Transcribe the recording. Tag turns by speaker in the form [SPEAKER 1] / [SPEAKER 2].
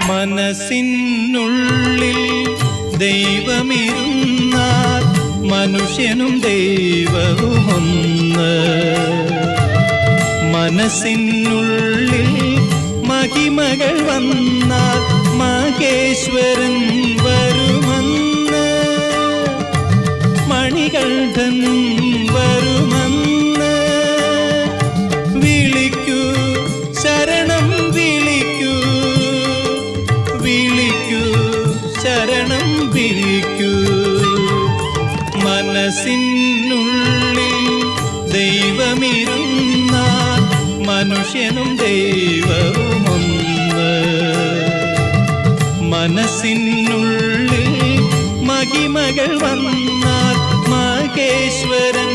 [SPEAKER 1] മനസ്സിനുള്ളിൽ ദൈവമിരുന്നാൽ മനുഷ്യനും ദൈവവുമൊന്ന്. മനസ്സിനുള്ളിൽ മഹിമകൾ വന്നാൽ മഹേശ്വരൻ വരുമെന്ന്. മണികണ്ഠൻ വരുമെന്ന്. വിളിക്കൂ, ശരണം വിളിക്കൂ, വിളിക്കൂ, ശരണം വിളിക്കൂ. മനസ്സിനുള്ളിൽ ദൈവമിരുന്നാൽ മനുഷ്യനും ദൈവവുമൊന്ന്. മനസ്സിനുള്ളിൽ മഹിമകൾ വന്നാൽ മഹേശ്വരൻ